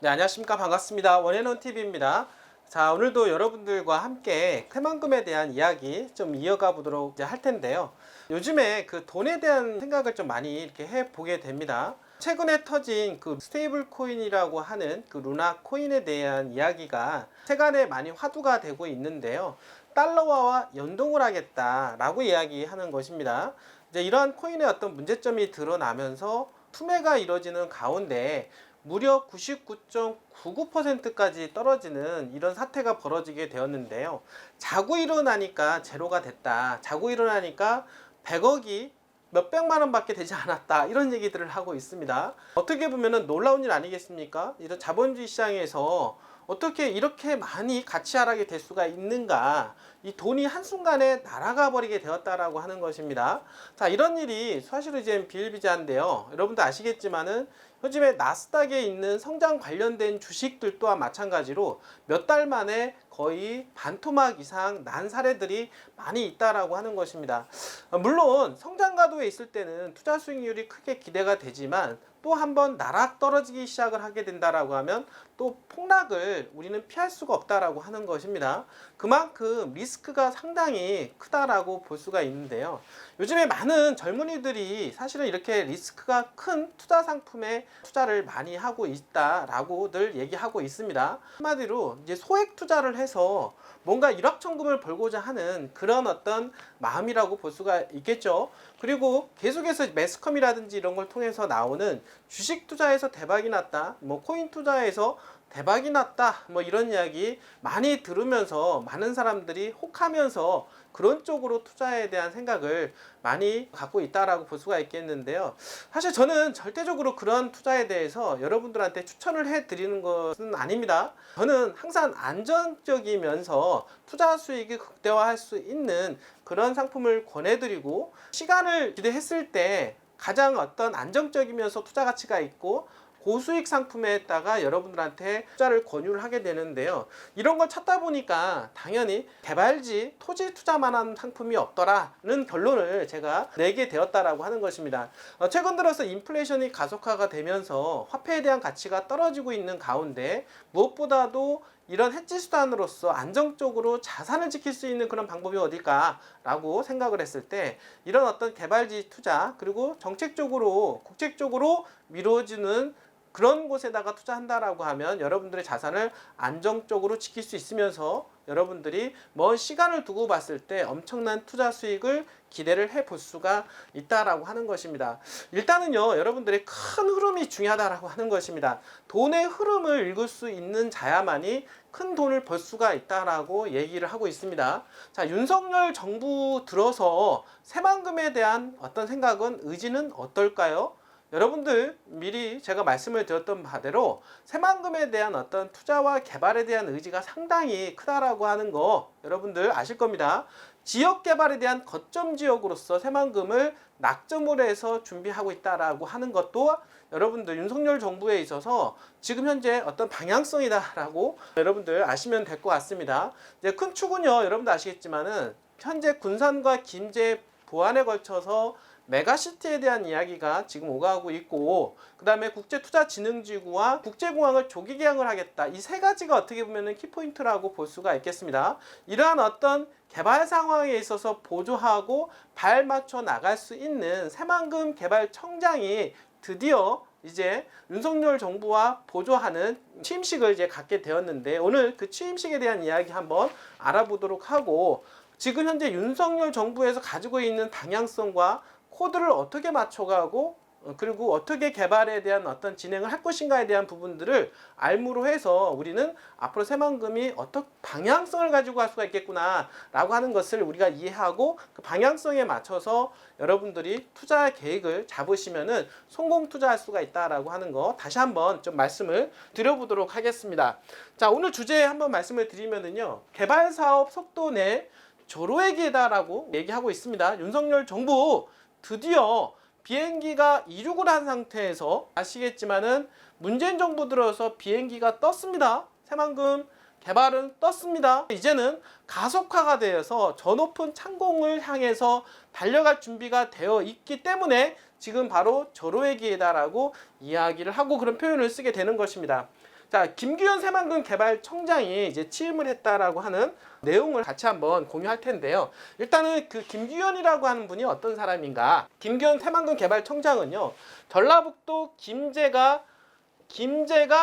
네, 안녕하십니까. 반갑습니다. 원앤원TV입니다. 자, 오늘도 여러분들과 함께 새만금에 대한 이야기 좀 이어가 보도록 이제 할 텐데요. 요즘에 그 돈에 대한 생각을 좀 많이 이렇게 해보게 됩니다. 최근에 터진 그 스테이블 코인이라고 하는 그 루나 코인에 대한 이야기가 세간에 많이 화두가 되고 있는데요. 달러화와 연동을 하겠다라고 이야기하는 것입니다. 이제 이러한 코인의 어떤 문제점이 드러나면서 투매가 이루어지는 가운데 무려 99.99%까지 떨어지는 이런 사태가 벌어지게 되었는데요. 자고 일어나니까 제로가 됐다. 자고 일어나니까 100억이 몇백만 원밖에 되지 않았다. 이런 얘기들을 하고 있습니다. 어떻게 보면 놀라운 일 아니겠습니까? 이런 자본주의 시장에서 어떻게 이렇게 많이 가치 하락이 될 수가 있는가? 이 돈이 한순간에 날아가 버리게 되었다라고 하는 것입니다. 자, 이런 일이 사실은 이제 비일비재한데요. 여러분도 아시겠지만은 요즘에 나스닥에 있는 성장 관련된 주식들 또한 마찬가지로 몇 달 만에 거의 반토막 이상 난 사례들이 많이 있다라고 하는 것입니다. 물론 성장 가도에 있을 때는 투자 수익률이 크게 기대가 되지만 또 한번 나락 떨어지기 시작을 하게 된다라고 하면 또 폭락을 우리는 피할 수가 없다라고 하는 것입니다. 그만큼 리스크가 상당히 크다라고 볼 수가 있는데요. 요즘에 많은 젊은이들이 사실은 이렇게 리스크가 큰 투자 상품에 투자를 많이 하고 있다라고들 얘기하고 있습니다. 한마디로 이제 소액 투자를 해서 뭔가 일확천금을 벌고자 하는 그런 어떤 마음이라고 볼 수가 있겠죠. 그리고 계속해서 매스컴이라든지 이런 걸 통해서 나오는 주식 투자에서 대박이 났다, 뭐 코인 투자에서 대박이 났다, 뭐 이런 이야기 많이 들으면서 많은 사람들이 혹하면서 그런 쪽으로 투자에 대한 생각을 많이 갖고 있다라고 볼 수가 있겠는데요. 사실 저는 절대적으로 그런 투자에 대해서 여러분들한테 추천을 해 드리는 것은 아닙니다. 저는 항상 안정적이면서 투자 수익이 극대화할 수 있는 그런 상품을 권해드리고, 시간을 기대했을 때 가장 어떤 안정적이면서 투자 가치가 있고 고수익 상품에다가 여러분들한테 투자를 권유를 하게 되는데요. 이런 걸 찾다 보니까 당연히 개발지, 토지 투자만한 상품이 없더라는 결론을 제가 내게 되었다라고 하는 것입니다. 최근 들어서 인플레이션이 가속화가 되면서 화폐에 대한 가치가 떨어지고 있는 가운데 무엇보다도 이런 해지 수단으로서 안정적으로 자산을 지킬 수 있는 그런 방법이 어딜까라고 생각을 했을 때, 이런 어떤 개발지 투자, 그리고 정책적으로 국책적으로 미뤄지는 그런 곳에다가 투자한다라고 하면 여러분들의 자산을 안정적으로 지킬 수 있으면서 여러분들이 먼 시간을 두고 봤을 때 엄청난 투자 수익을 기대를 해볼 수가 있다라고 하는 것입니다. 일단은요, 여러분들의 큰 흐름이 중요하다라고 하는 것입니다. 돈의 흐름을 읽을 수 있는 자야만이 큰 돈을 벌 수가 있다라고 얘기를 하고 있습니다. 자, 윤석열 정부 들어서 새만금에 대한 어떤 생각은, 의지는 어떨까요? 여러분들 미리 제가 말씀을 드렸던 바대로 새만금에 대한 어떤 투자와 개발에 대한 의지가 상당히 크다라고 하는 거 여러분들 아실 겁니다. 지역 개발에 대한 거점 지역으로서 새만금을 낙점을 해서 준비하고 있다라고 하는 것도 여러분들 윤석열 정부에 있어서 지금 현재 어떤 방향성이다라고 여러분들 아시면 될 것 같습니다. 이제 큰 축은요, 여러분들 아시겠지만은 현재 군산과 김제 보안에 걸쳐서 메가시티에 대한 이야기가 지금 오가고 있고, 그 다음에 국제투자진흥지구와 국제공항을 조기 개항을 하겠다. 이 세 가지가 어떻게 보면 키포인트라고 볼 수가 있겠습니다. 이러한 어떤 개발 상황에 있어서 보조하고 발 맞춰 나갈 수 있는 새만금 개발청장이 드디어 이제 윤석열 정부와 보조하는 취임식을 이제 갖게 되었는데, 오늘 그 취임식에 대한 이야기 한번 알아보도록 하고, 지금 현재 윤석열 정부에서 가지고 있는 방향성과 코드를 어떻게 맞춰가고, 그리고 어떻게 개발에 대한 어떤 진행을 할 것인가에 대한 부분들을 알무로 해서 우리는 앞으로 새만금이 어떤 방향성을 가지고 갈 수가 있겠구나 라고 하는 것을 우리가 이해하고, 그 방향성에 맞춰서 여러분들이 투자 계획을 잡으시면은 성공 투자할 수가 있다라고 하는 거 다시 한번 좀 말씀을 드려보도록 하겠습니다. 자, 오늘 주제에 한번 말씀을 드리면은요, 개발사업 속도 내 조로액이다라고 얘기하고 있습니다. 윤석열 정부 드디어 비행기가 이륙을 한 상태에서, 아시겠지만은 문재인 정부 들어서 비행기가 떴습니다. 새만금 개발은 떴습니다. 이제는 가속화가 되어서 저 높은 창공을 향해서 달려갈 준비가 되어 있기 때문에 지금 바로 조로의 기회다라고 이야기를 하고 그런 표현을 쓰게 되는 것입니다. 자, 김규현 새만금 개발청장이 이제 취임을 했다라고 하는 내용을 같이 한번 공유할 텐데요. 일단은 그 김규현이라고 하는 분이 어떤 사람인가? 김규현 새만금 개발청장은요, 전라북도 김제가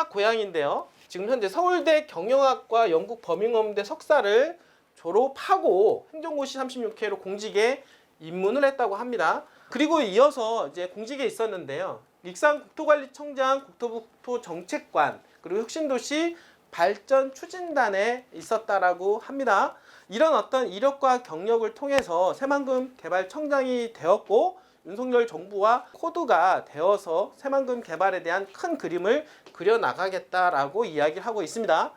고향인데요. 지금 현재 서울대 경영학과 영국 버밍엄대 석사를 졸업하고 행정고시 36회로 공직에 입문을 했다고 합니다. 그리고 이어서 이제 공직에 있었는데요. 익산국토관리청장, 국토북토정책관, 그리고 혁신도시 발전 추진단에 있었다라고 합니다. 이런 어떤 이력과 경력을 통해서 새만금 개발청장이 되었고, 윤석열 정부와 코드가 되어서 새만금 개발에 대한 큰 그림을 그려나가겠다라고 이야기를 하고 있습니다.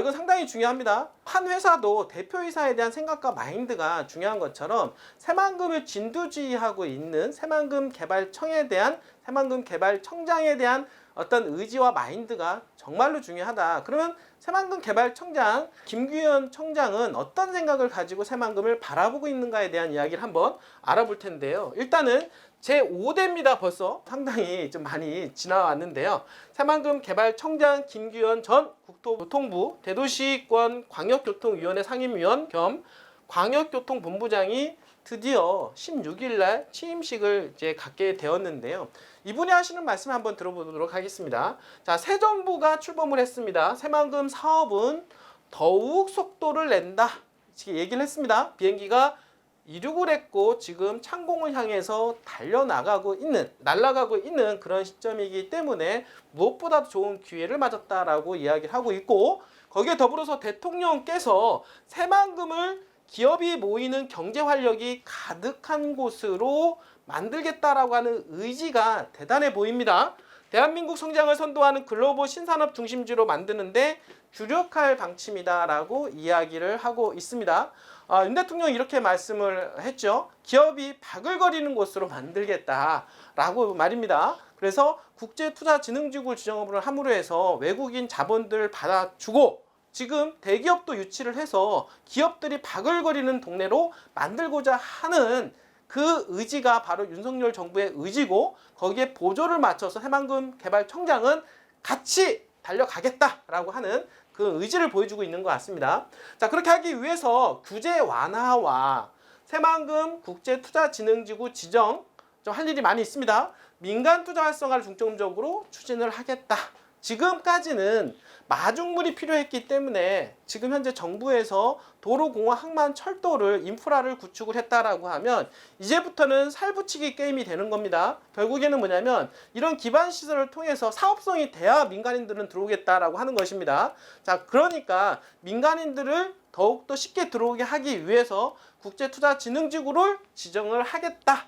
이건 상당히 중요합니다. 한 회사도 대표이사에 대한 생각과 마인드가 중요한 것처럼 새만금을 진두지휘하고 있는 새만금 개발청에 대한, 새만금 개발청장에 대한 어떤 의지와 마인드가 정말로 중요하다. 그러면 새만금 개발청장 김규현 청장은 어떤 생각을 가지고 새만금을 바라보고 있는가에 대한 이야기를 한번 알아볼 텐데요. 일단은 제5대입니다. 벌써 상당히 좀 많이 지나왔는데요. 새만금 개발청장 김규현 전 국토교통부 대도시권 광역교통위원회 상임위원 겸 광역교통본부장이 드디어 16일 날 취임식을 이제 갖게 되었는데요. 이분이 하시는 말씀 한번 들어보도록 하겠습니다. 자, 새 정부가 출범을 했습니다. 새만금 사업은 더욱 속도를 낸다. 이렇게 얘기를 했습니다. 비행기가 이륙을 했고 지금 창공을 향해서 날아가고 있는 그런 시점이기 때문에 무엇보다도 좋은 기회를 맞았다라고 이야기를 하고 있고, 거기에 더불어서 대통령께서 새만금을 기업이 모이는 경제 활력이 가득한 곳으로 만들겠다라고 하는 의지가 대단해 보입니다. 대한민국 성장을 선도하는 글로벌 신산업 중심지로 만드는데 주력할 방침이다라고 이야기를 하고 있습니다. 윤 대통령이 이렇게 말씀을 했죠. 기업이 바글거리는 곳으로 만들겠다라고 말입니다. 그래서 국제투자진흥지구 지정을 함으로 해서 외국인 자본들 받아주고, 지금 대기업도 유치를 해서 기업들이 바글거리는 동네로 만들고자 하는 그 의지가 바로 윤석열 정부의 의지고, 거기에 보조를 맞춰서 새만금 개발청장은 같이 달려가겠다라고 하는 그 의지를 보여주고 있는 것 같습니다. 자, 그렇게 하기 위해서 규제 완화와 새만금 국제투자진흥지구 지정 좀 할 일이 많이 있습니다. 민간 투자 활성화를 중점적으로 추진을 하겠다. 지금까지는 마중물이 필요했기 때문에 지금 현재 정부에서 도로, 공원, 항만, 철도를 인프라를 구축을 했다라고 하면 이제부터는 살붙이기 게임이 되는 겁니다. 결국에는 뭐냐면 이런 기반 시설을 통해서 사업성이 돼야 민간인들은 들어오겠다라고 하는 것입니다. 자, 그러니까 민간인들을 더욱더 쉽게 들어오게 하기 위해서 국제투자진흥지구를 지정을 하겠다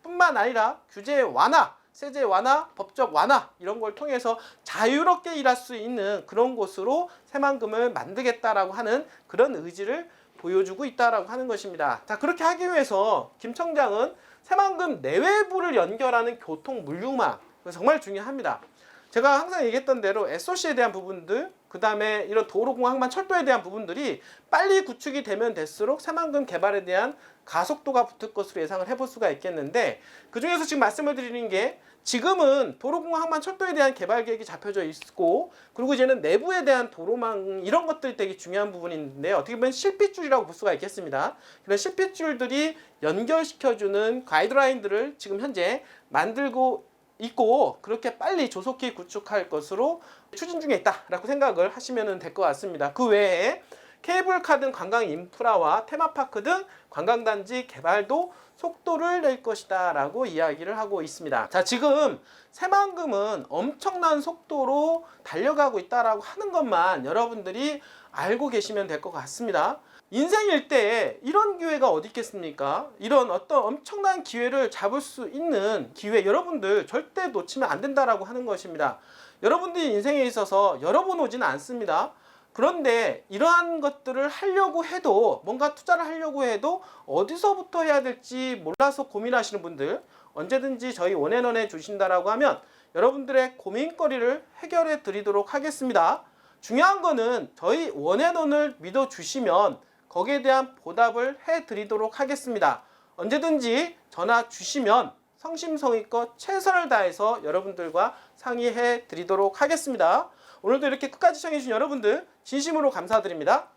뿐만 아니라 규제 완화, 세제 완화, 법적 완화 이런 걸 통해서 자유롭게 일할 수 있는 그런 곳으로 새만금을 만들겠다라고 하는 그런 의지를 보여주고 있다라고 하는 것입니다. 자, 그렇게 하기 위해서 김 청장은 새만금 내외부를 연결하는 교통 물류망, 정말 중요합니다. 제가 항상 얘기했던 대로 SOC에 대한 부분들, 그 다음에 이런 도로, 공항, 항만, 철도에 대한 부분들이 빨리 구축이 되면 될수록 새만금 개발에 대한 가속도가 붙을 것으로 예상을 해볼 수가 있겠는데, 그 중에서 지금 말씀을 드리는 게 지금은 도로, 공항, 항만, 철도에 대한 개발 계획이 잡혀져 있고, 그리고 이제는 내부에 대한 도로망 이런 것들이 되게 중요한 부분인데, 어떻게 보면 실핏줄이라고 볼 수가 있겠습니다. 그런 실핏줄들이 연결시켜주는 가이드라인들을 지금 현재 만들고 있고, 그렇게 빨리 조속히 구축할 것으로 추진 중에 있다라고 생각을 하시면 될 것 같습니다. 그 외에 케이블카 등 관광 인프라와 테마파크 등 관광단지 개발도 속도를 낼 것이다 라고 이야기를 하고 있습니다. 자, 지금 새만금은 엄청난 속도로 달려가고 있다라고 하는 것만 여러분들이 알고 계시면 될 것 같습니다. 인생일 때 이런 기회가 어디 있겠습니까? 이런 어떤 엄청난 기회를 잡을 수 있는 기회, 여러분들 절대 놓치면 안 된다라고 하는 것입니다. 여러분들이 인생에 있어서 여러 번 오지는 않습니다. 그런데 이러한 것들을 하려고 해도, 뭔가 투자를 하려고 해도 어디서부터 해야 될지 몰라서 고민하시는 분들, 언제든지 저희 원앤원에 주신다라고 하면 여러분들의 고민거리를 해결해 드리도록 하겠습니다. 중요한 거는 저희 원앤원을 믿어주시면 거기에 대한 보답을 해 드리도록 하겠습니다. 언제든지 전화 주시면 성심성의껏 최선을 다해서 여러분들과 상의해 드리도록 하겠습니다. 오늘도 이렇게 끝까지 시청해주신 여러분들 진심으로 감사드립니다.